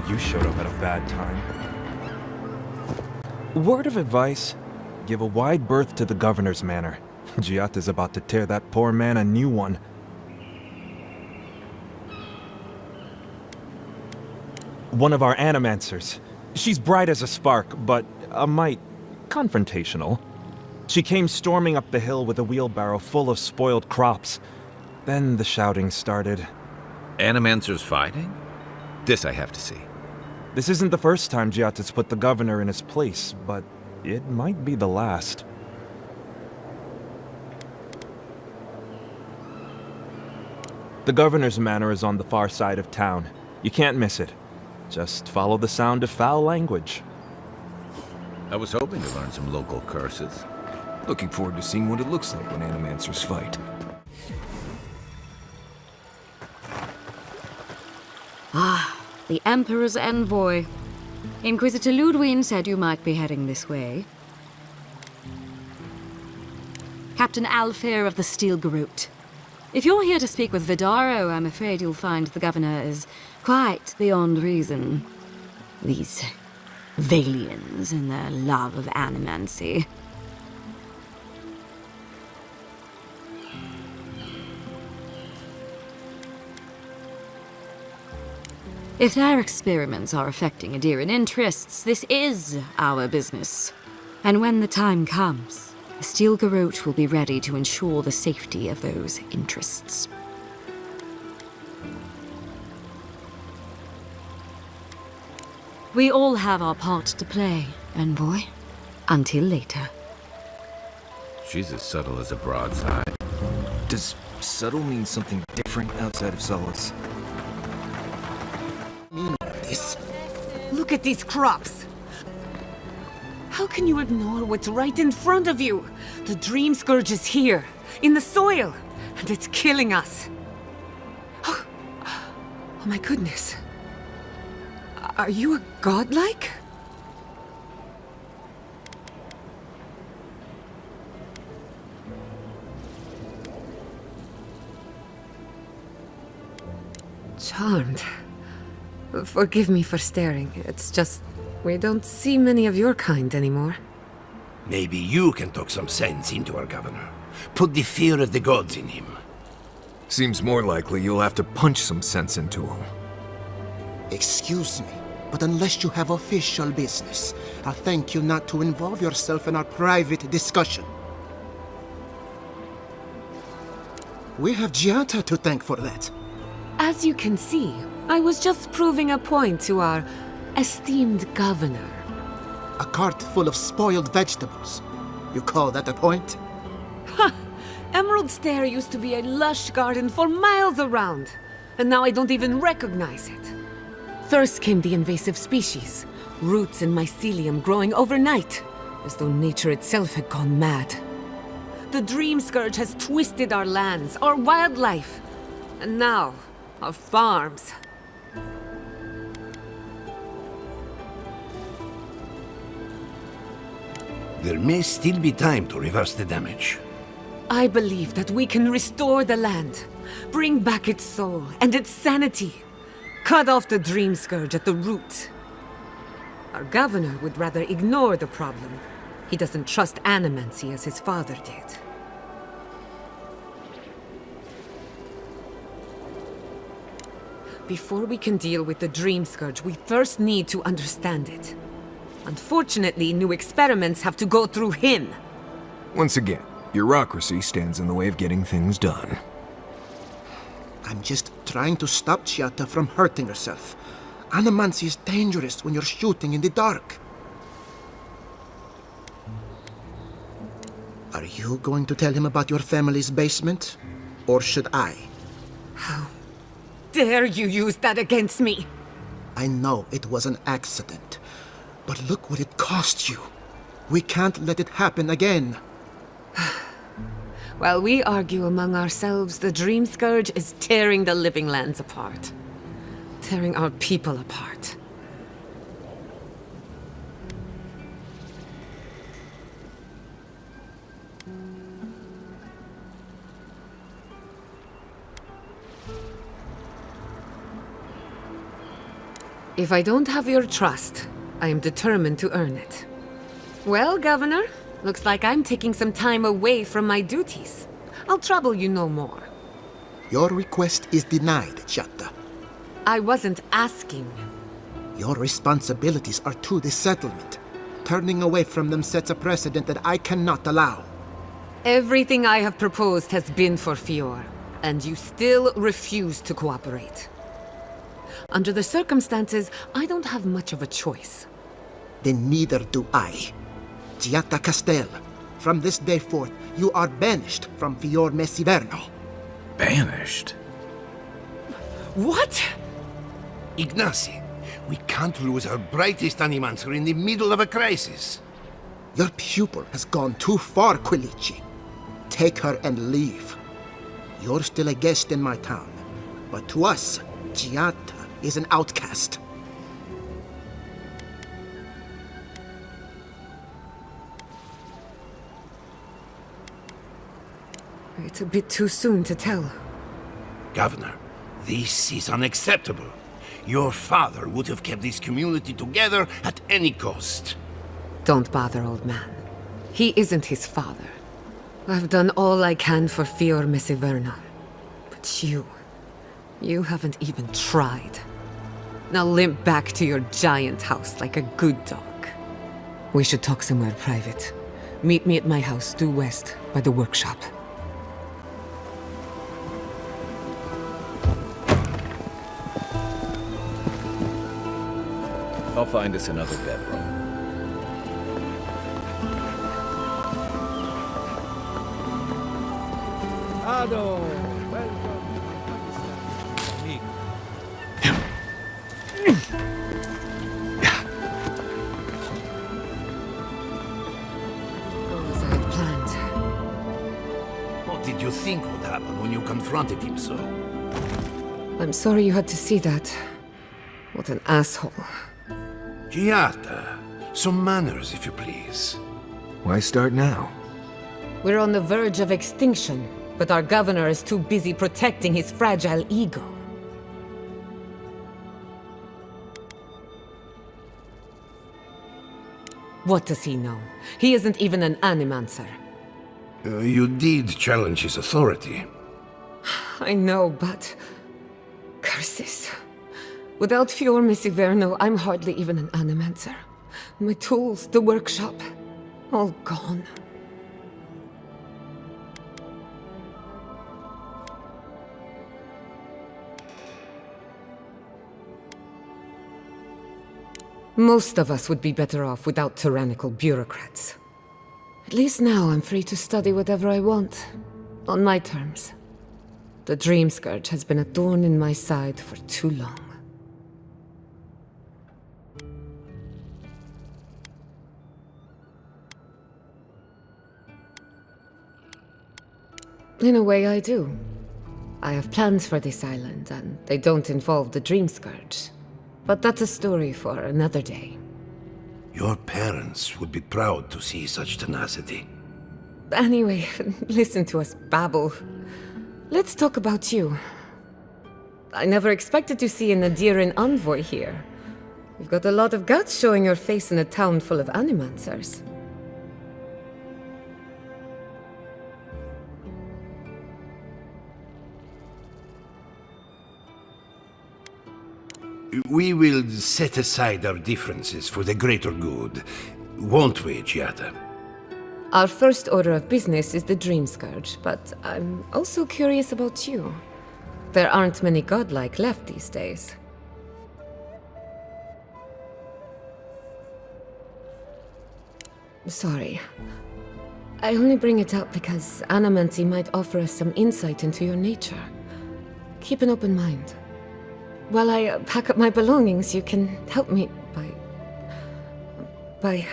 You showed up at a bad time. Word of advice, give a wide berth to the Governor's manor. Giatta's about to tear that poor man a new one. One of our animancers. She's bright as a spark, but a mite confrontational. She came storming up the hill with a wheelbarrow full of spoiled crops. Then the shouting started. Animancers fighting? This I have to see. This isn't the first time Giatta's put the governor in his place, but it might be the last. The governor's manor is on the far side of town. You can't miss it. Just follow the sound of foul language. I was hoping to learn some local curses. Looking forward to seeing what it looks like when animancers fight. The Emperor's envoy. Inquisitor Ludwig said you might be heading this way. Captain Alfair of the Steel Garrote. If you're here to speak with Vidaro, I'm afraid you'll find the governor is quite beyond reason. These Valians and their love of animancy. If their experiments are affecting Adirian interests, this is our business. And when the time comes, the Steel Garrote will be ready to ensure the safety of those interests. We all have our part to play, envoy. Until later. She's as subtle as a broadside. Does subtle mean something different outside of solace? Look at these crops. How can you ignore what's right in front of you? The dream scourge is here, in the soil, and it's killing us. Oh my goodness. Are you a godlike? Charmed. Forgive me for staring. It's just, we don't see many of your kind anymore. Maybe you can talk some sense into our governor. Put the fear of the gods in him. Seems more likely you'll have to punch some sense into him. Excuse me, but unless you have official business, I'll thank you not to involve yourself in our private discussion. We have Giatta to thank for that. As you can see, I was just proving a point to our esteemed governor. A cart full of spoiled vegetables. You call that a point? Ha! Emerald Stair used to be a lush garden for miles around, and now I don't even recognize it. First came the invasive species, roots and mycelium growing overnight, as though nature itself had gone mad. The Dream Scourge has twisted our lands, our wildlife, and now our farms. There may still be time to reverse the damage. I believe that we can restore the land, bring back its soul and its sanity, cut off the Dream Scourge at the root. Our governor would rather ignore the problem. He doesn't trust animancy as his father did. Before we can deal with the Dream Scourge, we first need to understand it. Unfortunately, new experiments have to go through him. Once again, bureaucracy stands in the way of getting things done. I'm just trying to stop Giatta from hurting herself. Animancy is dangerous when you're shooting in the dark. Are you going to tell him about your family's basement? Or should I? How dare you use that against me? I know it was an accident, but look what it cost you. We can't let it happen again. While we argue among ourselves, the Dream Scourge is tearing the living lands apart. Tearing our people apart. If I don't have your trust, I am determined to earn it. Well, Governor, looks like I'm taking some time away from my duties. I'll trouble you no more. Your request is denied, Giatta. I wasn't asking. Your responsibilities are to the settlement. Turning away from them sets a precedent that I cannot allow. Everything I have proposed has been for Fior, and you still refuse to cooperate. Under the circumstances, I don't have much of a choice. Then neither do I. Giatta Castel, from this day forth, you are banished from Fior Messiverno. Banished? What? Ignacy, we can't lose our brightest animancer in the middle of a crisis. Your pupil has gone too far, Quilici. Take her and leave. You're still a guest in my town, but to us, Giatta is an outcast. It's a bit too soon to tell. Governor, this is unacceptable. Your father would have kept this community together at any cost. Don't bother, old man. He isn't his father. I've done all I can for Fior Messiverno. But you haven't even tried. Now limp back to your giant house like a good dog. We should talk somewhere private. Meet me at my house due west by the workshop. I'll find us another bedroom. As I had planned. What did you think would happen when you confronted him so? I'm sorry you had to see that. What an asshole. Giatta, some manners, if you please. Why start now? We're on the verge of extinction, but our governor is too busy protecting his fragile ego. What does he know? He isn't even an animancer. You did challenge his authority. I know, but... curses. Without Fior Messiverno, I'm hardly even an animancer. My tools, the workshop, all gone. Most of us would be better off without tyrannical bureaucrats. At least now I'm free to study whatever I want, on my terms. The Dream Scourge has been a thorn in my side for too long. In a way, I do. I have plans for this island, and they don't involve the Dream Scourge. But that's a story for another day. Your parents would be proud to see such tenacity. Anyway, listen to us babble. Let's talk about you. I never expected to see an Nadiran envoy here. You've got a lot of guts showing your face in a town full of animancers. We will set aside our differences for the greater good, won't we, Giatta? Our first order of business is the Dream Scourge, but I'm also curious about you. There aren't many godlike left these days. Sorry. I only bring it up because Animancy might offer us some insight into your nature. Keep an open mind. While I pack up my belongings, you can help me by...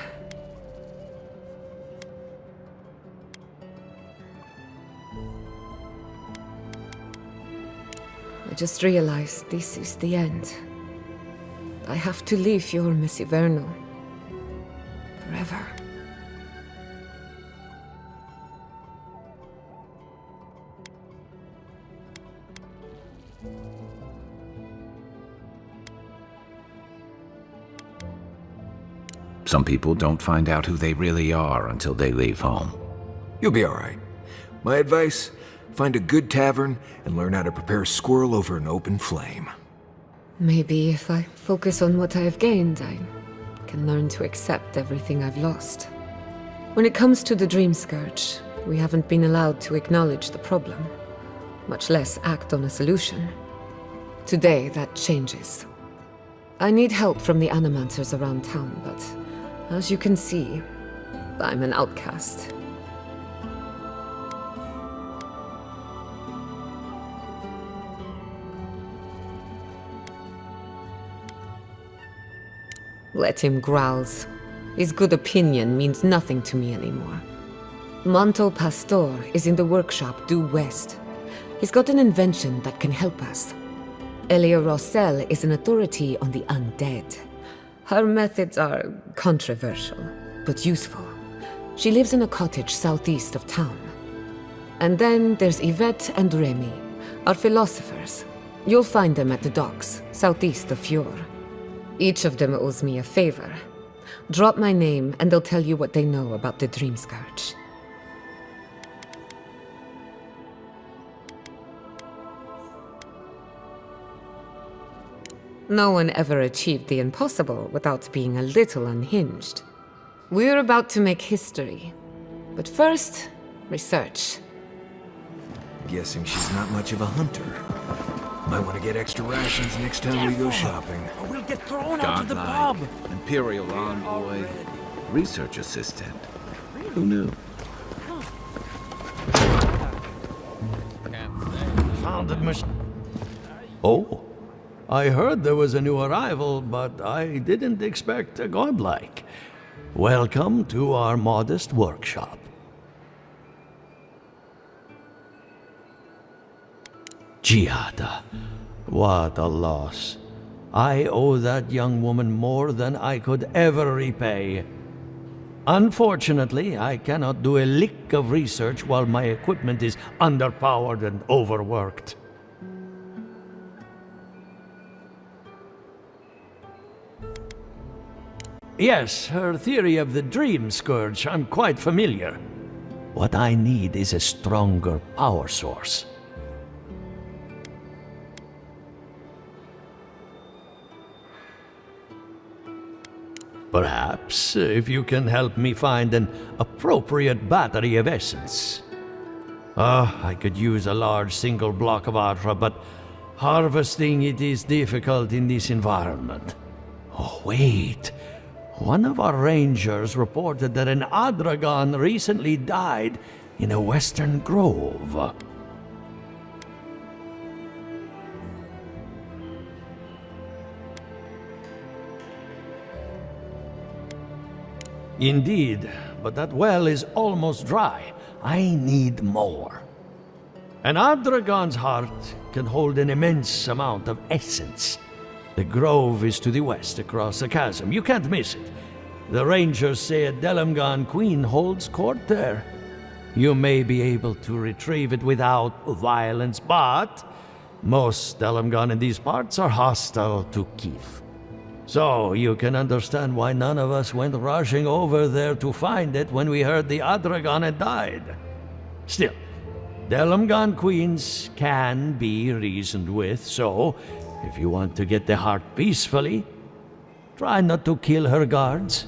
I just realized this is the end. I have to leave Fior Messiverno. Forever. Some people don't find out who they really are until they leave home. You'll be alright. My advice, find a good tavern and learn how to prepare a squirrel over an open flame. Maybe if I focus on what I have gained, I can learn to accept everything I've lost. When it comes to the Dream Scourge, we haven't been allowed to acknowledge the problem, much less act on a solution. Today, that changes. I need help from the animancers around town, but as you can see, I'm an outcast. Let him grouse. His good opinion means nothing to me anymore. Monto Pastor is in the workshop due west. He's got an invention that can help us. Eora is an authority on the undead. Her methods are controversial, but useful. She lives in a cottage southeast of town. And then there's Yvette and Remy, our philosophers. You'll find them at the docks, southeast of Eora. Each of them owes me a favor. Drop my name and they'll tell you what they know about the Dream Scourge. No one ever achieved the impossible without being a little unhinged. We're about to make history. But first, research. Guessing she's not much of a hunter. Might want to get extra rations next time we go shopping. Or we'll get thrown out of the pub. Godlike, Imperial Envoy, Research Assistant. Who knew? Founded machine. Oh, I heard there was a new arrival, but I didn't expect a godlike. Welcome to our modest workshop. Giatta, what a loss. I owe that young woman more than I could ever repay. Unfortunately, I cannot do a lick of research while my equipment is underpowered and overworked. Yes, her theory of the Dream Scourge, I'm quite familiar. What I need is a stronger power source. Perhaps, if you can help me find an appropriate battery of essence. I could use a large single block of Atra, but harvesting it is difficult in this environment. Oh, wait. One of our rangers reported that an Adragan recently died in a western grove. Indeed, but that well is almost dry. I need more. An Adragan's heart can hold an immense amount of essence. The grove is to the west, across the chasm. You can't miss it. The rangers say a Delamgan queen holds court there. You may be able to retrieve it without violence, but most Delamgan in these parts are hostile to Keith. So you can understand why none of us went rushing over there to find it when we heard the Adragan had died. Still, Delamgan queens can be reasoned with, so if you want to get the heart peacefully, try not to kill her guards.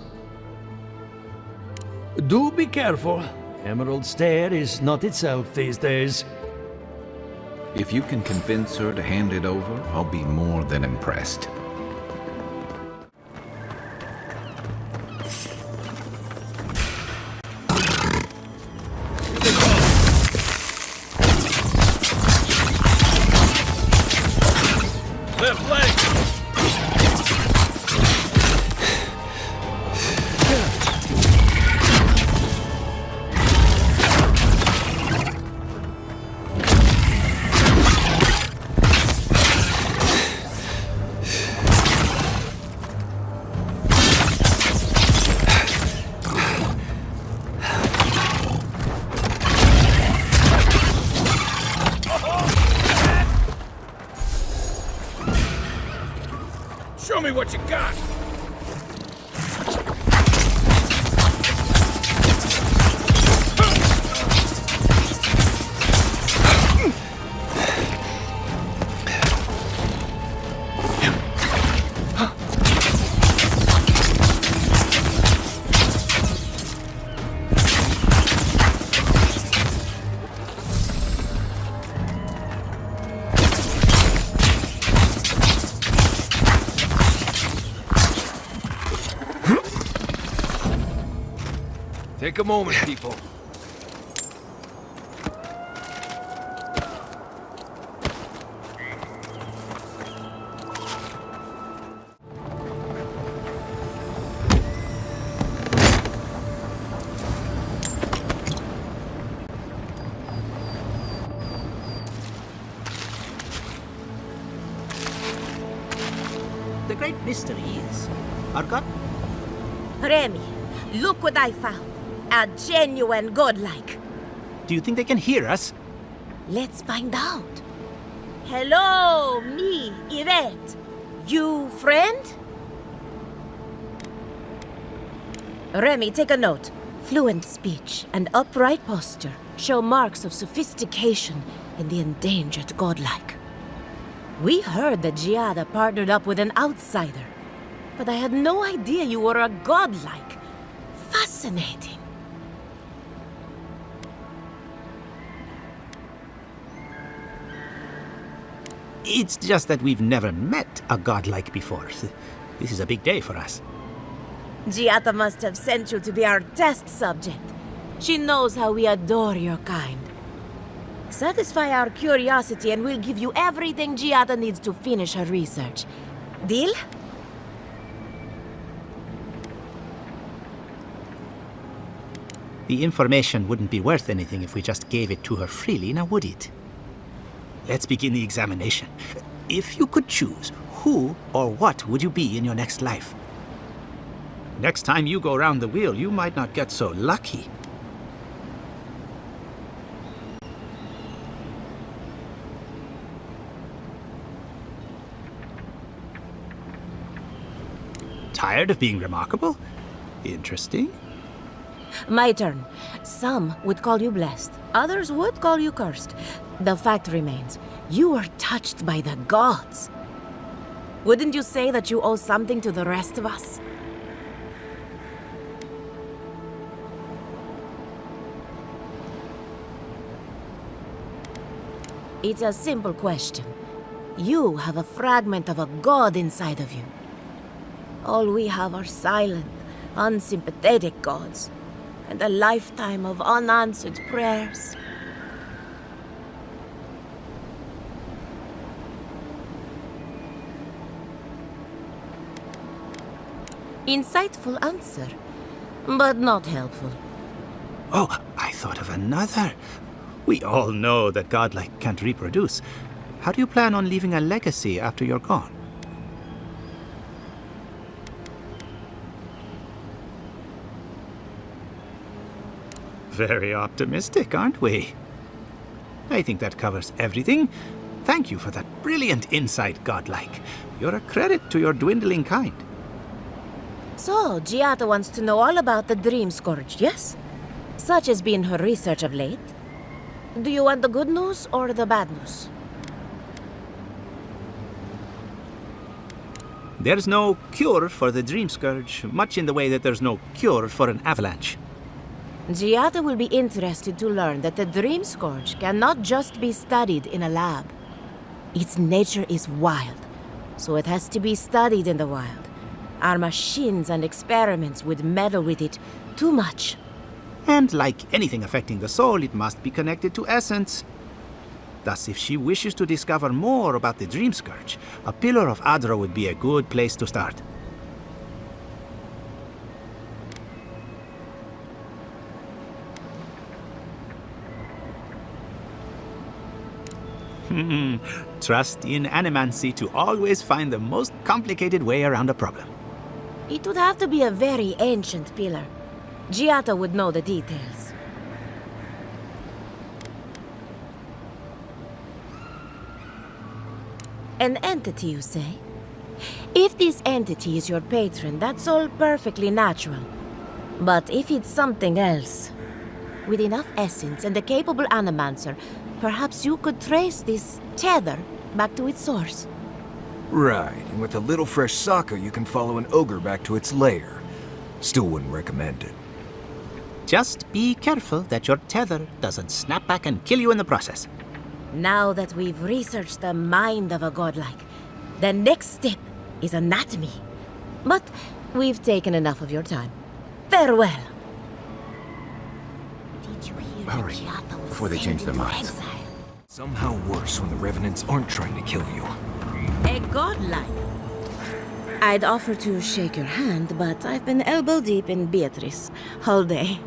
Do be careful. Emerald Stair is not itself these days. If you can convince her to hand it over, I'll be more than impressed. Left leg! Show me what you got! Take a moment, people. The great mystery is, our God... Remy, look what I found. A genuine godlike. Do you think they can hear us? Let's find out. Hello, me, Yvette. You friend? Remy, take a note. Fluent speech and upright posture show marks of sophistication in the endangered godlike. We heard that Giatta partnered up with an outsider, but I had no idea you were a godlike. Fascinating. It's just that we've never met a godlike before. This is a big day for us. Giatta must have sent you to be our test subject. She knows how we adore your kind. Satisfy our curiosity and we'll give you everything Giatta needs to finish her research. Deal? The information wouldn't be worth anything if we just gave it to her freely, now would it? Let's begin the examination. If you could choose, who or what would you be in your next life? Next time you go round the wheel, you might not get so lucky. Tired of being remarkable? Interesting. My turn. Some would call you blessed. Others would call you cursed. The fact remains, you were touched by the gods. Wouldn't you say that you owe something to the rest of us? It's a simple question. You have a fragment of a god inside of you. All we have are silent, unsympathetic gods, and a lifetime of unanswered prayers. Insightful answer, but not helpful. Oh, I thought of another. We all know that godlike can't reproduce. How do you plan on leaving a legacy after you're gone? Very optimistic, aren't we? I think that covers everything. Thank you for that brilliant insight, godlike. You're a credit to your dwindling kind. So, Giatta wants to know all about the Dream Scourge, yes? Such has been her research of late. Do you want the good news or the bad news? There's no cure for the Dream Scourge, much in the way that there's no cure for an avalanche. Giatta will be interested to learn that the Dream Scourge cannot just be studied in a lab. Its nature is wild, so it has to be studied in the wild. Our machines and experiments would meddle with it too much. And like anything affecting the soul, it must be connected to essence. Thus, if she wishes to discover more about the Dream Scourge, a Pillar of Adra would be a good place to start. Trust in animancy to always find the most complicated way around a problem. It would have to be a very ancient pillar. Giatta would know the details. An entity, you say? If this entity is your patron, that's all perfectly natural. But if it's something else, with enough essence and a capable animancer, perhaps you could trace this tether back to its source. Right, and with a little fresh soccer, you can follow an ogre back to its lair. Still wouldn't recommend it. Just be careful that your tether doesn't snap back and kill you in the process. Now that we've researched the mind of a godlike, the next step is anatomy. But we've taken enough of your time. Farewell. Hurry, before they change their minds. Somehow worse when the Revenants aren't trying to kill you. A godlike. I'd offer to shake your hand, but I've been elbow deep in Beatrice all day.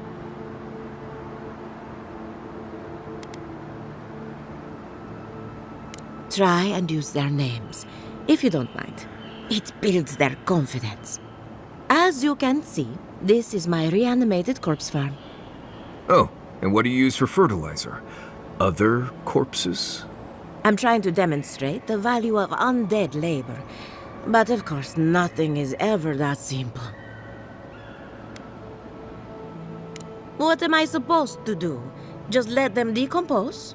Try and use their names, if you don't mind. It builds their confidence. As you can see, this is my reanimated corpse farm. Oh, and what do you use for fertilizer? Other corpses? I'm trying to demonstrate the value of undead labor. But of course, nothing is ever that simple. What am I supposed to do? Just let them decompose?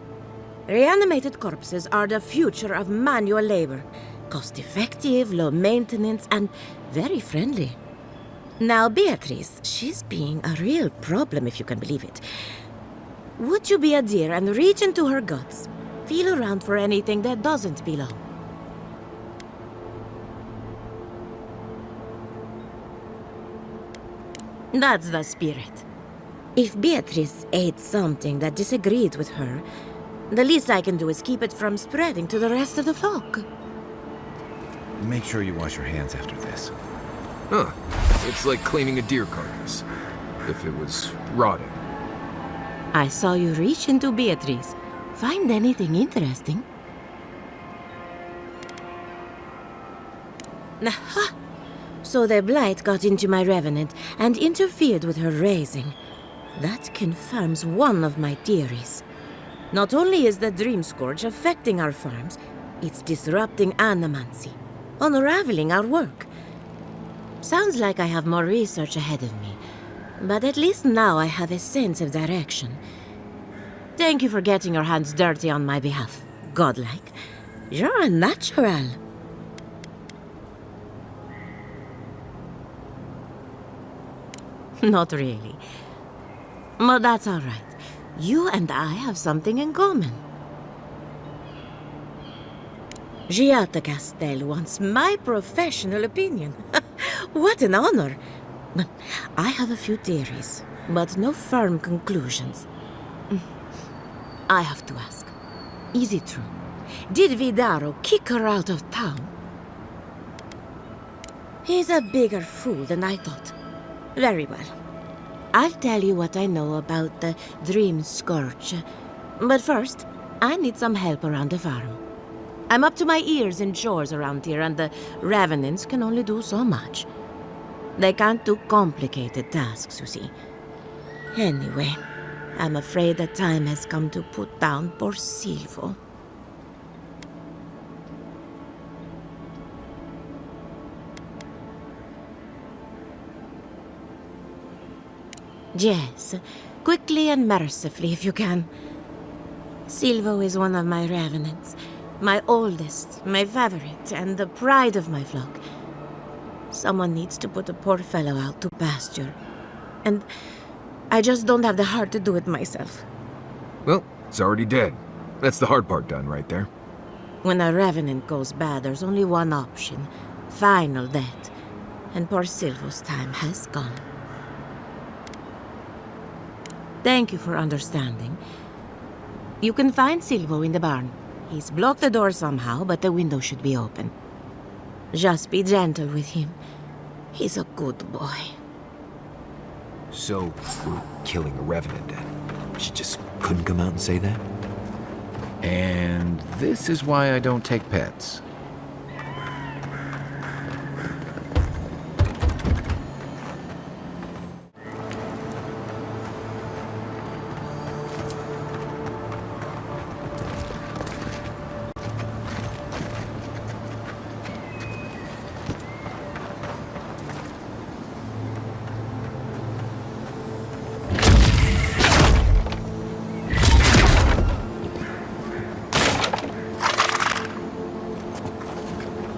Reanimated corpses are the future of manual labor. Cost-effective, low maintenance, and very friendly. Now, Beatrice, she's being a real problem, if you can believe it. Would you be a dear and reach into her guts? Feel around for anything that doesn't belong. That's the spirit. If Beatrice ate something that disagreed with her, the least I can do is keep it from spreading to the rest of the flock. Make sure you wash your hands after this. Huh. It's like cleaning a deer carcass. If it was rotting. I saw you reach into Beatrice. Find anything interesting? Aha! So the blight got into my revenant and interfered with her raising. That confirms one of my theories. Not only is the Dream Scourge affecting our farms, it's disrupting animancy, unraveling our work. Sounds like I have more research ahead of me, but at least now I have a sense of direction. Thank you for getting your hands dirty on my behalf, godlike. You're a natural. Not really. But that's all right. You and I have something in common. Giatta Castel wants my professional opinion. What an honor. I have a few theories, but no firm conclusions. I have to ask, is it true? Did Vidaro kick her out of town? He's a bigger fool than I thought. Very well. I'll tell you what I know about the Dream Scourge. But first, I need some help around the farm. I'm up to my ears in chores around here, and the Revenants can only do so much. They can't do complicated tasks, you see. Anyway, I'm afraid the time has come to put down poor Silvo. Yes, quickly and mercifully if you can. Silvo is one of my revenants, my oldest, my favorite, and the pride of my flock. Someone needs to put the poor fellow out to pasture, and I just don't have the heart to do it myself. Well, it's already dead. That's the hard part done right there. When a revenant goes bad, there's only one option, final death, and poor Silvo's time has gone. Thank you for understanding. You can find Silvo in the barn. He's blocked the door somehow, but the window should be open. Just be gentle with him. He's a good boy. So, we're killing a Revenant then? She just couldn't come out and say that? And this is why I don't take pets.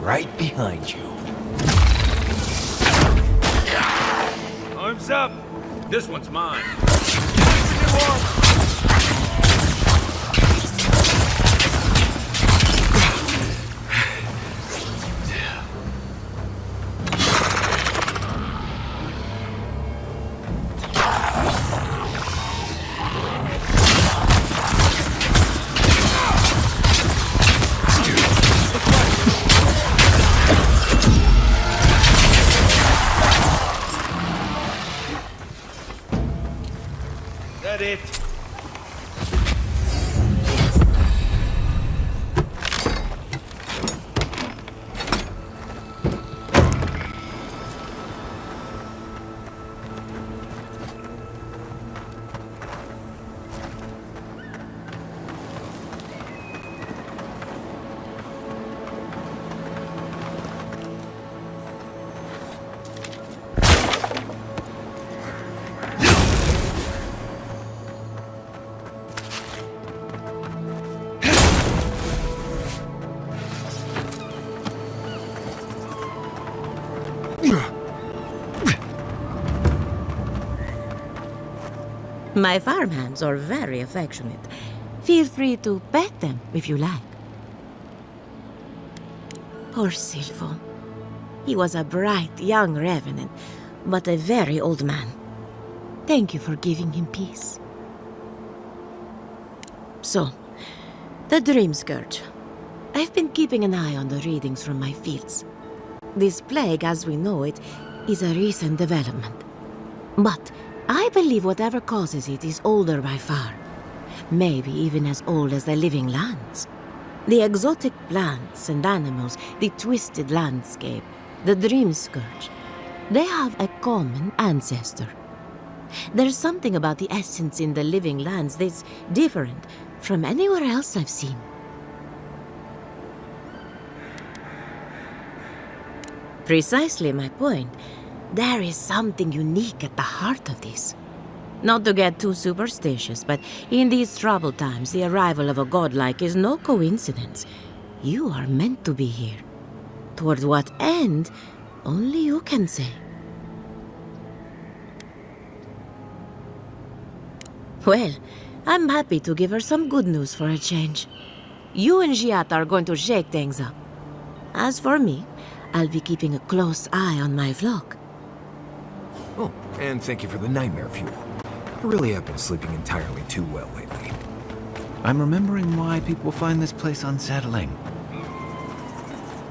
Right behind you. Arms up! This one's mine. it! My farmhands are very affectionate. Feel free to pet them if you like. Poor Silvo. He was a bright young revenant, but a very old man. Thank you for giving him peace. So, the Dream Scourge. I've been keeping an eye on the readings from my fields. This plague, as we know it, is a recent development. But I believe whatever causes it is older by far. Maybe even as old as the living lands. The exotic plants and animals, the twisted landscape, the Dream Scourge. They have a common ancestor. There's something about the essence in the living lands that's different from anywhere else I've seen. Precisely my point. There is something unique at the heart of this. Not to get too superstitious, but in these troubled times, the arrival of a godlike is no coincidence. You are meant to be here. Toward what end, only you can say. Well, I'm happy to give her some good news for a change. You and Giatta are going to shake things up. As for me, I'll be keeping a close eye on my flock. Oh, and thank you for the nightmare fuel. I really have been sleeping entirely too well lately. I'm remembering why people find this place unsettling.